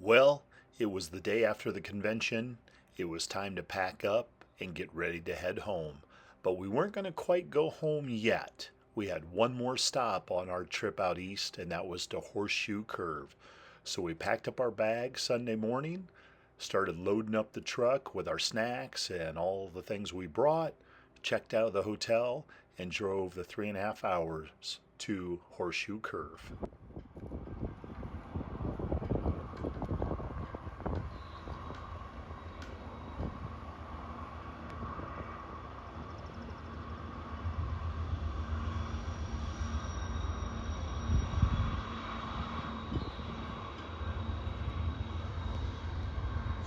Well, it was the day after the convention. It was time to pack up and get ready to head home. But we weren't going to quite go home yet. We had one more stop on our trip out east, and that was to Horseshoe Curve. So we packed up our bags Sunday morning, started loading up the truck with our snacks and all the things we brought, checked out of the hotel, and drove the 3.5 hours to Horseshoe Curve.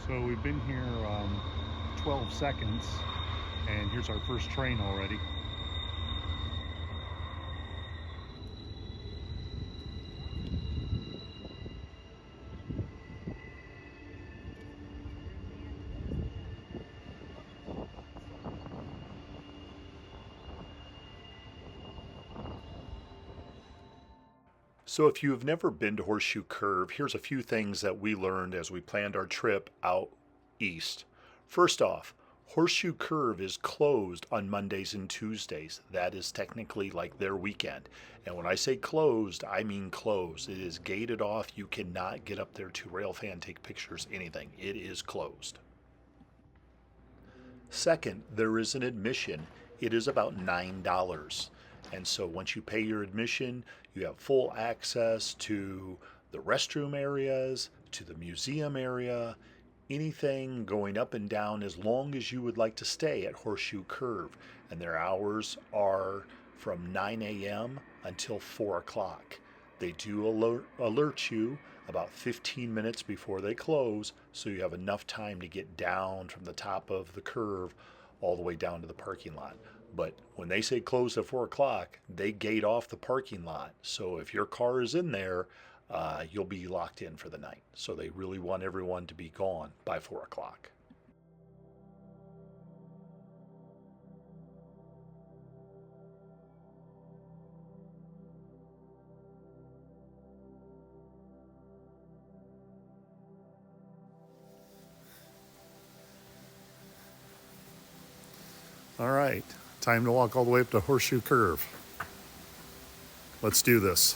So we've been here 12 seconds, and here's our first train already. So, if you have never been to Horseshoe Curve, here's a few things that we learned as we planned our trip out east. First off, Horseshoe Curve is closed on Mondays and Tuesdays. That is technically like their weekend. And when I say closed, I mean closed. It is gated off. You cannot get up there to railfan, take pictures, anything. It is closed. Second, there is an admission. It is about $9. And so once you pay your admission, you have full access to the restroom areas, to the museum area, anything going up and down as long as you would like to stay at Horseshoe Curve. And their hours are from 9 a.m. until 4 o'clock. They do alert you about 15 minutes before they close, so you have enough time to get down from the top of the curve all the way down to the parking lot. But when they say close at 4 o'clock, they gate off the parking lot. So if your car is in there, you'll be locked in for the night. So they really want everyone to be gone by 4 o'clock. All right, time to walk all the way up to Horseshoe Curve. Let's do this.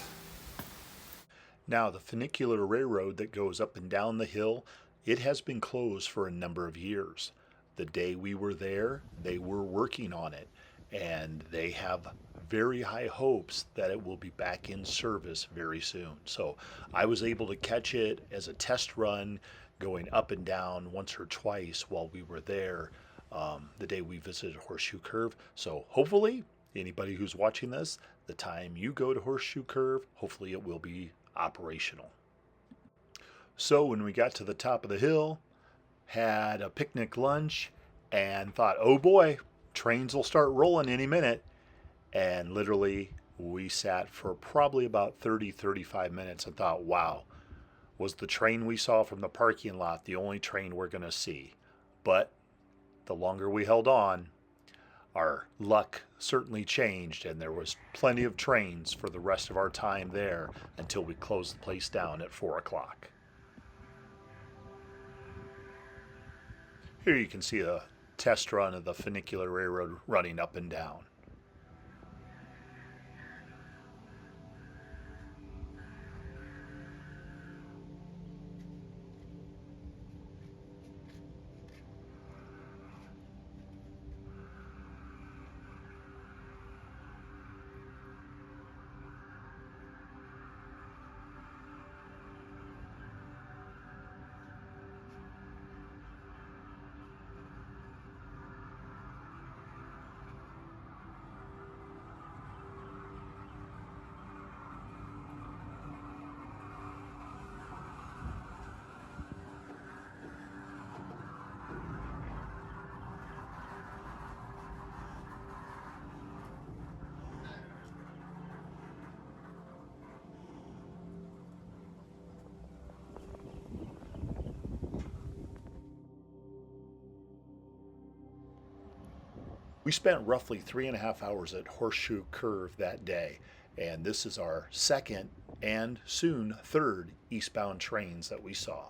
Now, the funicular railroad that goes up and down the hill, it has been closed for a number of years. The day we were there, they were working on it, and they have very high hopes that it will be back in service very soon. So I was able to catch it as a test run going up and down once or twice while we were there the day we visited Horseshoe Curve. So hopefully, anybody who's watching this, the time you go to Horseshoe Curve, hopefully it will be operational. So when we got to the top of the hill, had a picnic lunch, and thought, oh boy, trains will start rolling any minute. And literally, we sat for probably about 35 minutes and thought, wow, was the train we saw from the parking lot the only train we're going to see? But the longer we held on, our luck certainly changed, and there was plenty of trains for the rest of our time there until we closed the place down at 4 o'clock. Here you can see a test run of the funicular railroad running up and down. We spent roughly 3.5 hours at Horseshoe Curve that day, and this is our second and soon third eastbound trains that we saw.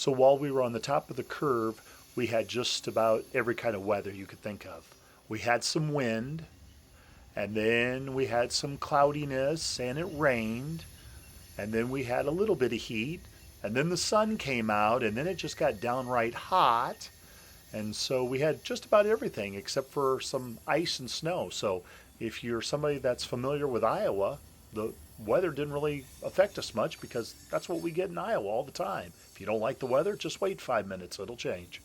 So while we were on the top of the curve, we had just about every kind of weather you could think of. We had some wind, and then we had some cloudiness, and it rained, and then we had a little bit of heat, and then the sun came out, and then it just got downright hot. And so we had just about everything except for some ice and snow. So if you're somebody that's familiar with Iowa, the weather didn't really affect us much because that's what we get in Iowa all the time. If you don't like the weather, just wait 5 minutes, it'll change.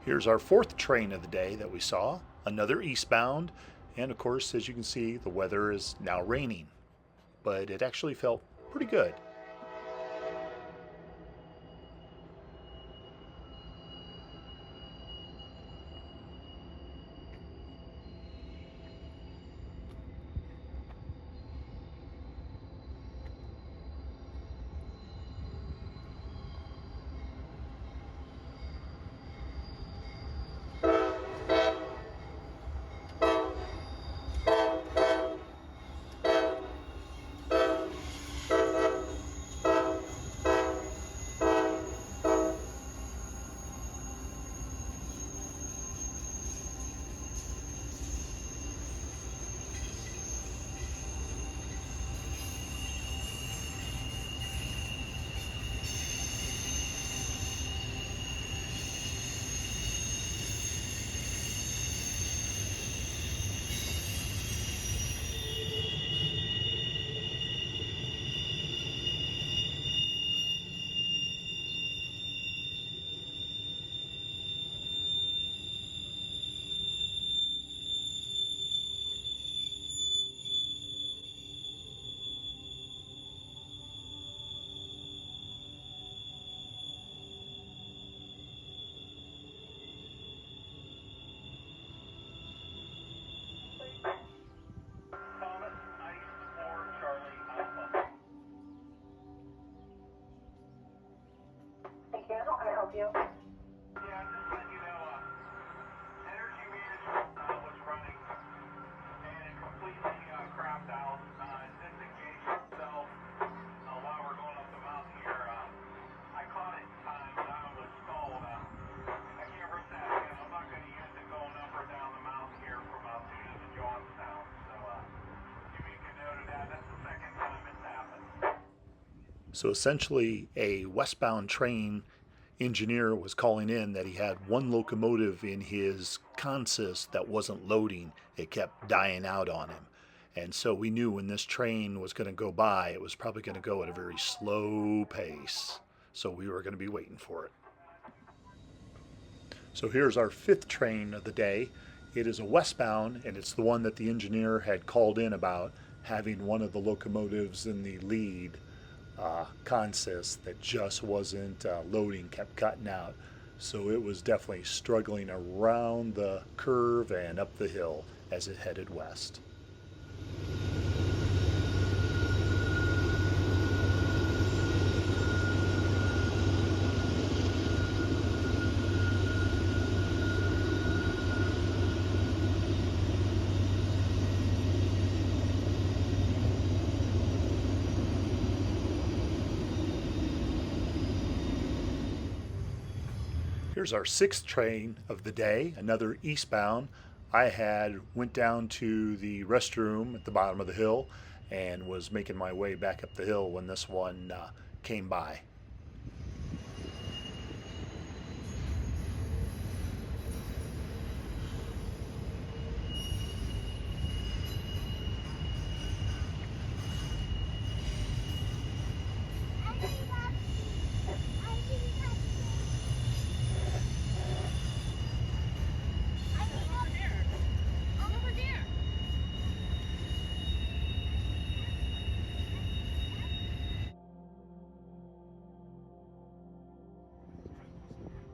Here's our fourth train of the day that we saw, another eastbound. And of course, as you can see, the weather is now raining, but it actually felt pretty good. You? Yeah, just letting you know, energy management was running and it completely crapped out, disengaged itself while we're going up the mountain here. I caught it in time, but I was stalled. I can't risk that again. I'm not going to use it going up or down the mountain here from Altoona to Johnstown. So you make a note of that. That's the second time it's happened. So essentially, a westbound train engineer was calling in that he had one locomotive in his consist that wasn't loading. It kept dying out on him. And so we knew when this train was going to go by, it was probably going to go at a very slow pace. So we were going to be waiting for it. So here's our fifth train of the day. It is a westbound, and it's the one that the engineer had called in about having one of the locomotives in the lead consist that just wasn't loading, kept cutting out. So it was definitely struggling around the curve and up the hill as it headed west. Here's our sixth train of the day, another eastbound. I went down to the restroom at the bottom of the hill and was making my way back up the hill when this one came by.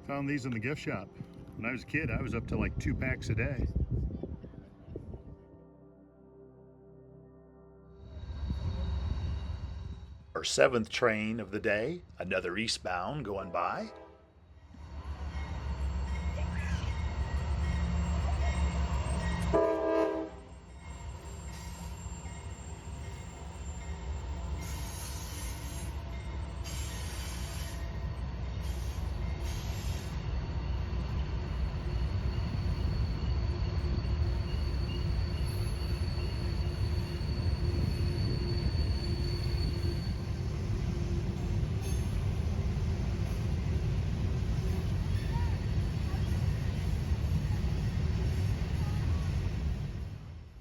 Found these in the gift shop. When I was a kid, I was up to like 2 packs a day. Our seventh train of the day, another eastbound going by.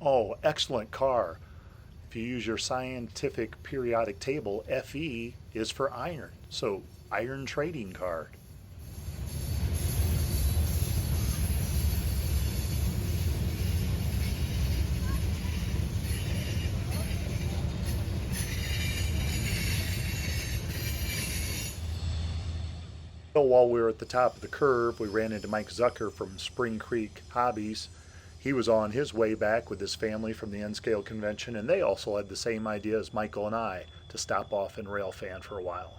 Oh, excellent car. If you use your scientific periodic table, Fe is for iron. So, iron trading card. While we were at the top of the curve, we ran into Mike Zucker from Spring Creek Hobbies. He was on his way back with his family from the N-Scale convention, and they also had the same idea as Michael and I to stop off in Railfan for a while.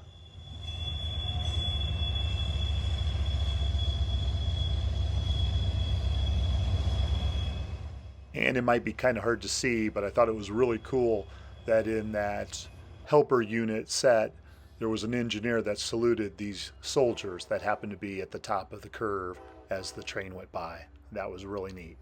And it might be kind of hard to see, but I thought it was really cool that in that helper unit set, there was an engineer that saluted these soldiers that happened to be at the top of the curve as the train went by. That was really neat.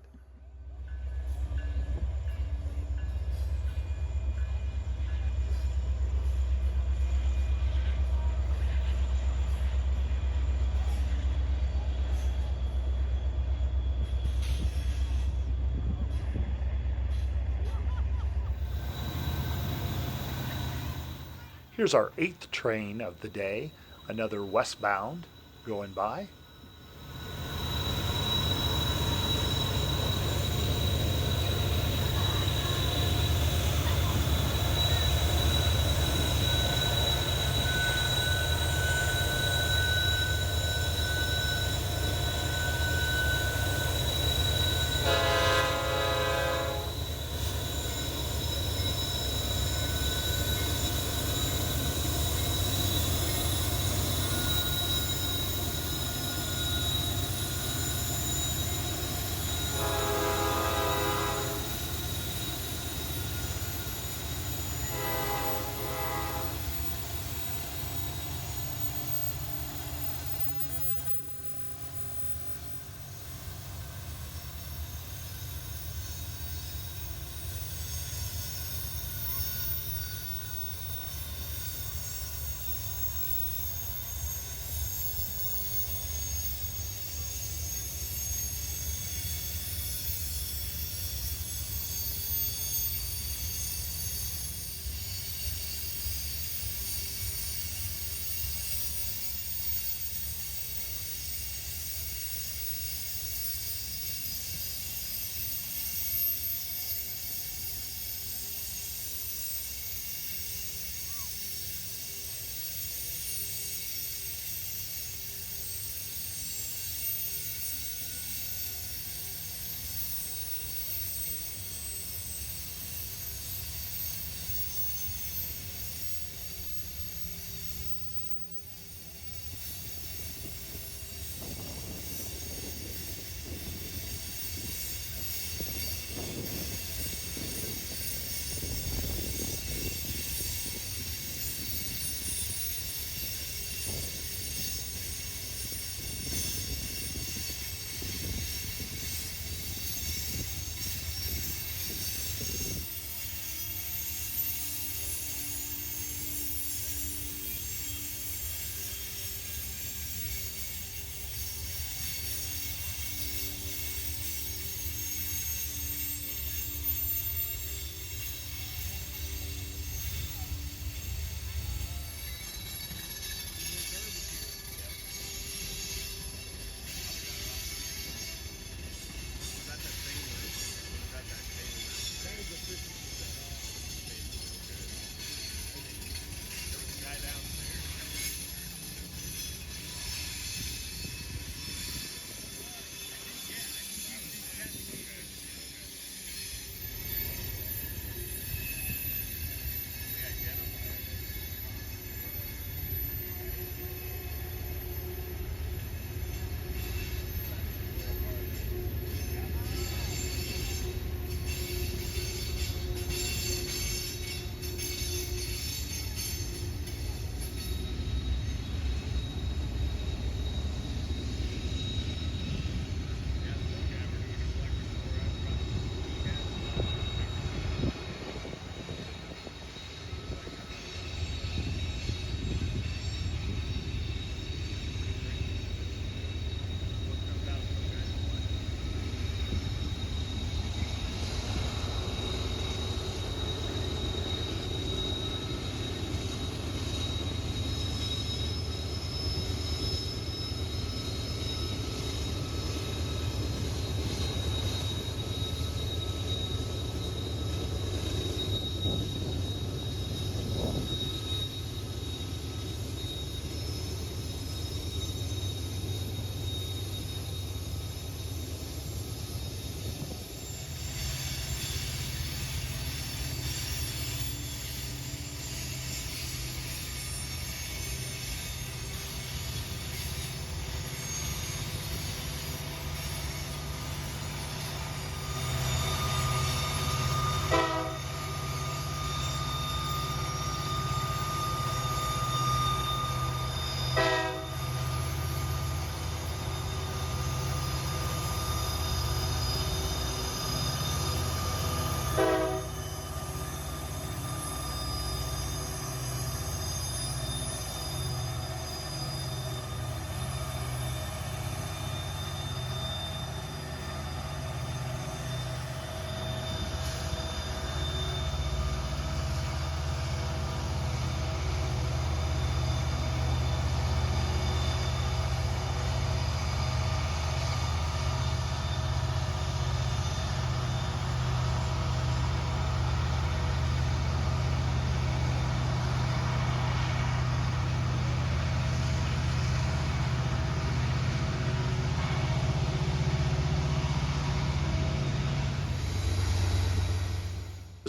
Here's our eighth train of the day, another westbound going by.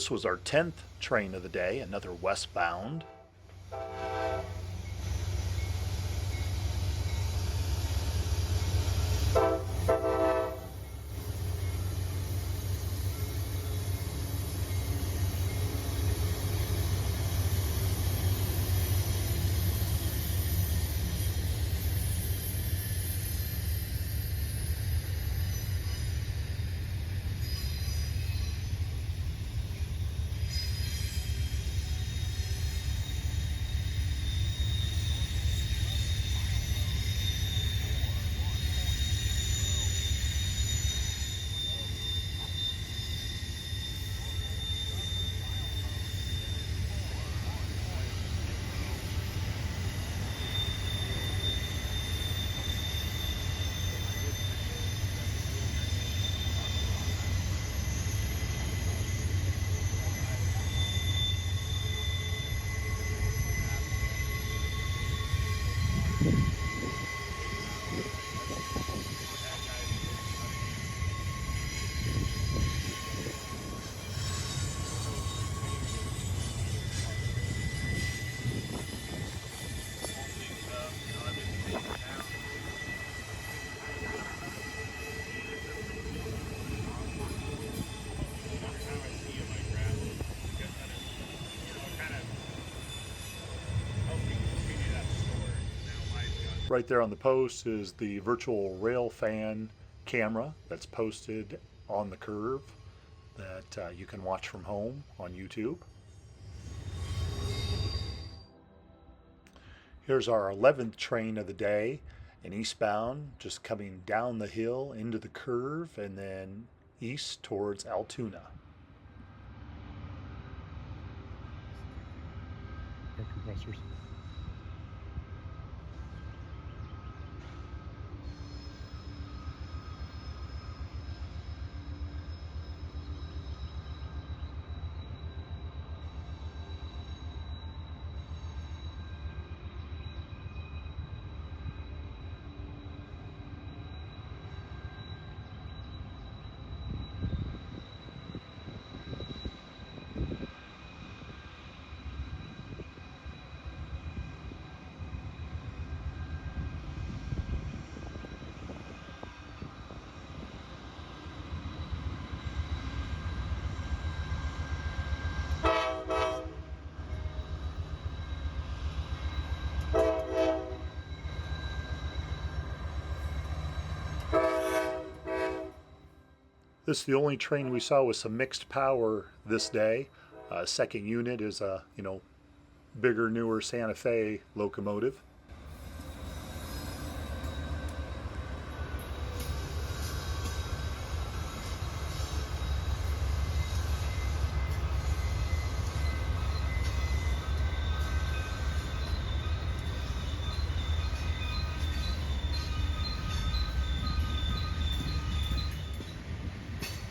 This was our 10th train of the day, another westbound. Right there on the post is the virtual rail fan camera that's posted on the curve that you can watch from home on YouTube. Here's our 11th train of the day, an eastbound, just coming down the hill into the curve and then east towards Altoona. Air compressors. This is the only train we saw with some mixed power this day. Second unit is a bigger, newer Santa Fe locomotive.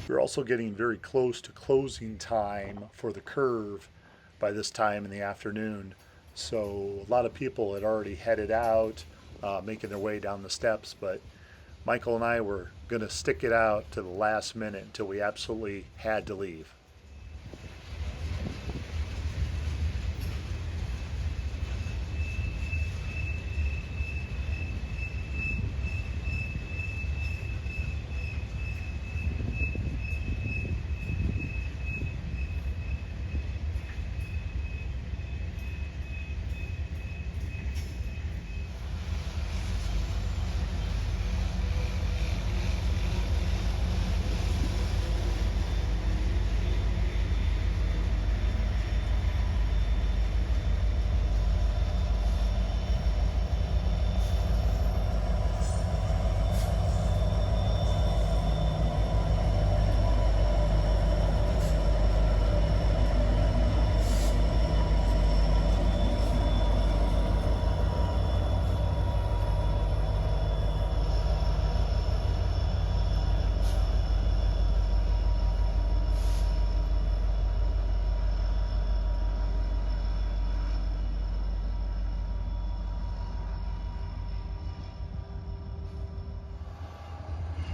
We're also getting very close to closing time for the curve by this time in the afternoon. So a lot of people had already headed out, making their way down the steps, but Michael and I were going to stick it out to the last minute until we absolutely had to leave.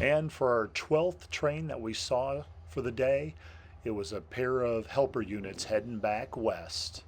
And for our 12th train that we saw for the day, It was a pair of helper units heading back west.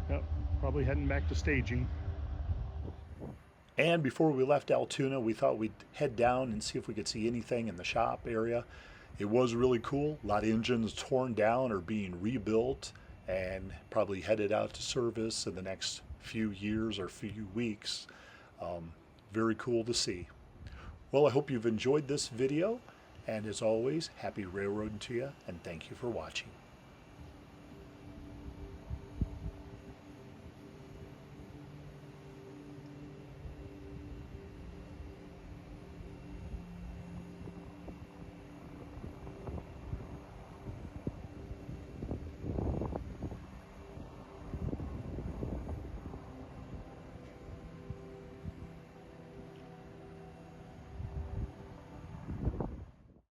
Yep, probably heading back to staging. And before we left Altoona, we thought we'd head down and see if we could see anything in the shop area. It was really cool. A lot of engines torn down or being rebuilt and probably headed out to service in the next few years or few weeks. Very cool to see. Well, I hope you've enjoyed this video. And as always, happy railroading to you, and thank you for watching.